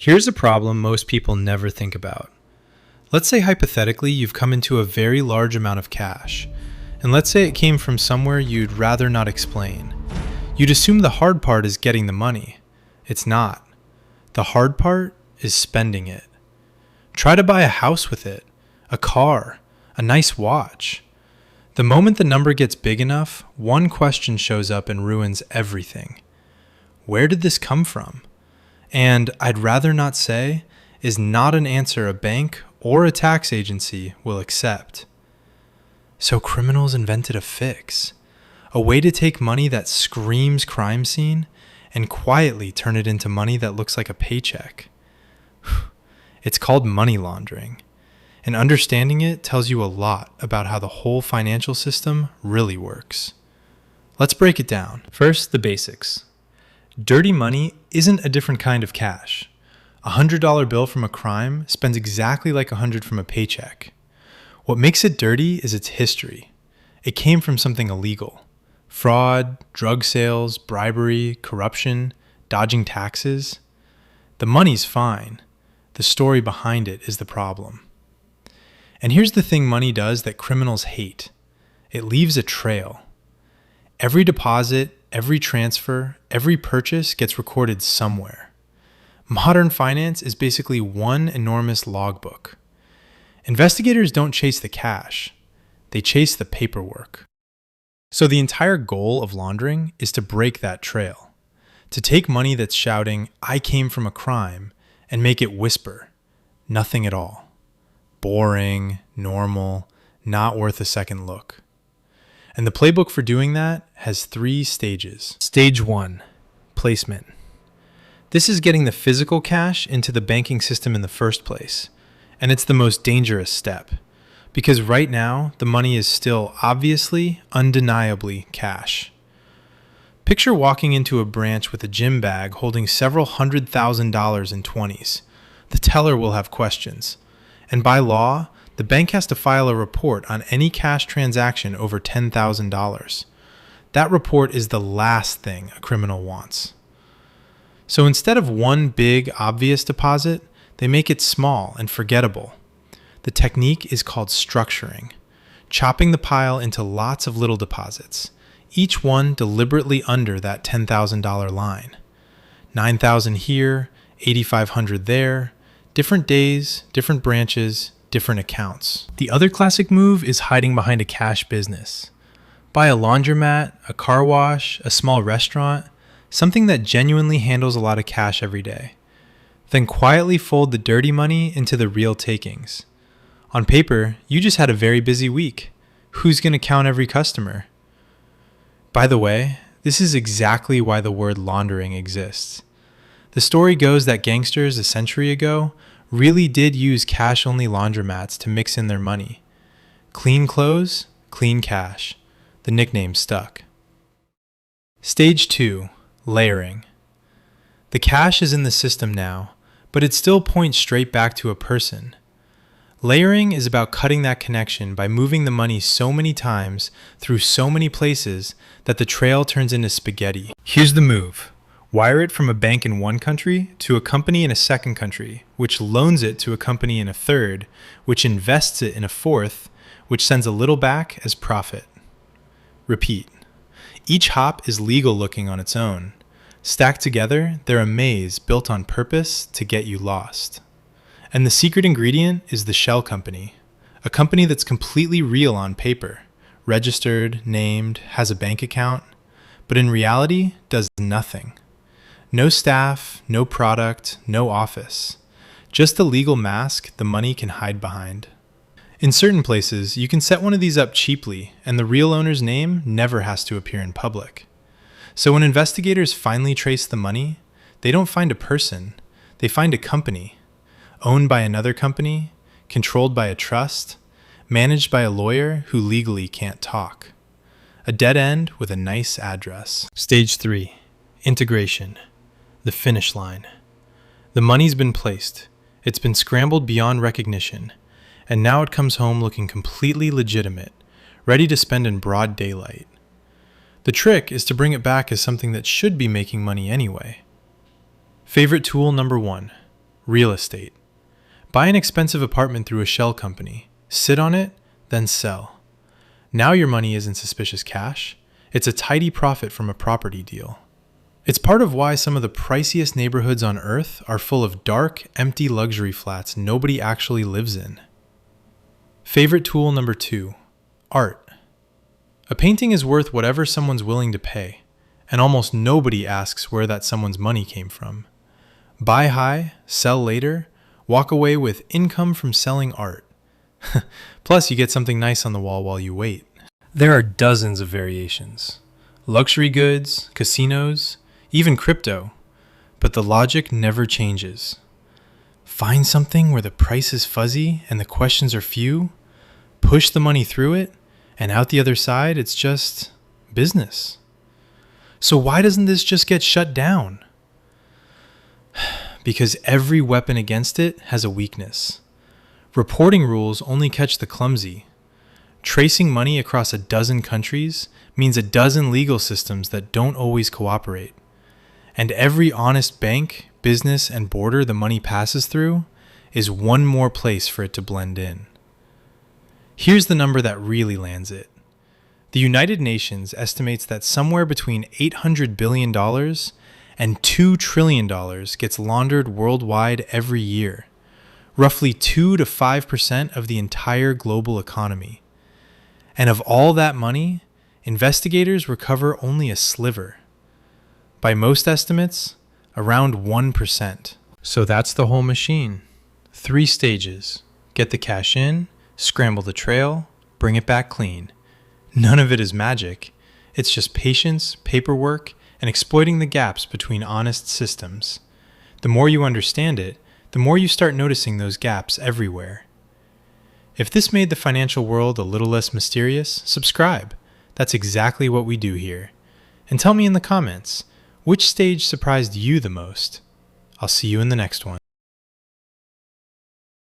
Here's a problem most people never think about. Let's say hypothetically you've come into a very large amount of cash, and let's say it came from somewhere you'd rather not explain. You'd assume the hard part is getting the money. It's not. The hard part is spending it. Try to buy a house with it, a car, a nice watch. The moment the number gets big enough, one question shows up and ruins everything. Where did this come from? And I'd rather not say is not an answer a bank or a tax agency will accept. So criminals invented a fix, a way to take money that screams crime scene and quietly turn it into money that looks like a paycheck. It's called money laundering, and understanding it tells you a lot about how the whole financial system really works. Let's break it down. First, the basics. Dirty money isn't a different kind of cash. A $100 bill from a crime spends exactly like $100 from a paycheck. What makes it dirty is its history. It came from something illegal. Fraud, drug sales, bribery, corruption, dodging taxes. The money's fine. The story behind it is the problem. And here's the thing money does that criminals hate. It leaves a trail. Every deposit, every transfer, every purchase gets recorded somewhere. Modern finance is basically one enormous logbook. Investigators don't chase the cash. They chase the paperwork. So the entire goal of laundering is to break that trail. To take money that's shouting, "I came from a crime," and make it whisper, "Nothing at all." Boring, normal, not worth a second look. And the playbook for doing that has 3 stages. Stage 1, placement. This is getting the physical cash into the banking system in the first place. And it's the most dangerous step. Because right now, the money is still obviously, undeniably cash. Picture walking into a branch with a gym bag holding several $100,000 in 20s. The teller will have questions. And by law, the bank has to file a report on any cash transaction over $10,000. That report is the last thing a criminal wants. So instead of one big, obvious deposit, they make it small and forgettable. The technique is called structuring, chopping the pile into lots of little deposits, each one deliberately under that $10,000 line. $9,000 here, $8,500 there, different days, different branches, different accounts. The other classic move is hiding behind a cash business. Buy a laundromat, a car wash, a small restaurant, something that genuinely handles a lot of cash every day. Then quietly fold the dirty money into the real takings. On paper, you just had a very busy week. Who's going to count every customer? By the way, this is exactly why the word laundering exists. The story goes that gangsters a century ago really did use cash-only laundromats to mix in their money. Clean clothes, clean cash. The nickname stuck. Stage 2, layering. The cash is in the system now, but it still points straight back to a person. Layering is about cutting that connection by moving the money so many times through so many places that the trail turns into spaghetti. Here's the move. Wire it from a bank in one country to a company in a second country, which loans it to a company in a third, which invests it in a fourth, which sends a little back as profit. Repeat. Each hop is legal looking on its own. Stacked together, they're a maze built on purpose to get you lost. And the secret ingredient is the shell company, a company that's completely real on paper, registered, named, has a bank account, but in reality does nothing. No staff, no product, no office. Just a legal mask the money can hide behind. In certain places, you can set one of these up cheaply, and the real owner's name never has to appear in public. So when investigators finally trace the money, they don't find a person, they find a company, owned by another company, controlled by a trust, managed by a lawyer who legally can't talk. A dead end with a nice address. Stage 3, integration, the finish line. The money's been placed, it's been scrambled beyond recognition, and now it comes home looking completely legitimate, ready to spend in broad daylight. The trick is to bring it back as something that should be making money anyway. Favorite tool number 1, Real estate. Buy an expensive apartment through a shell company, sit on it, then sell. Now your money isn't suspicious cash, it's a tidy profit from a property deal. It's part of why some of the priciest neighborhoods on Earth are full of dark, empty luxury flats nobody actually lives in. Favorite tool number 2, art. A painting is worth whatever someone's willing to pay, and almost nobody asks where that someone's money came from. Buy high, sell later, walk away with income from selling art. Plus, you get something nice on the wall while you wait. There are dozens of variations. Luxury goods, casinos, even crypto. But the logic never changes. Find something where the price is fuzzy and the questions are few, push the money through it, and out the other side, it's just business. So why doesn't this just get shut down? Because every weapon against it has a weakness. Reporting rules only catch the clumsy. Tracing money across a dozen countries means a dozen legal systems that don't always cooperate. And every honest bank, business, and border the money passes through is one more place for it to blend in. Here's the number that really lands it. The United Nations estimates that somewhere between $800 billion and $2 trillion gets laundered worldwide every year, roughly 2 to 5% of the entire global economy. And of all that money, investigators recover only a sliver. By most estimates, around 1%. So that's the whole machine. 3 stages. Get the cash in, scramble the trail, bring it back clean. None of it is magic. It's just patience, paperwork, and exploiting the gaps between honest systems. The more you understand it, the more you start noticing those gaps everywhere. If this made the financial world a little less mysterious, subscribe. That's exactly what we do here. And tell me in the comments, which stage surprised you the most? I'll see you in the next one.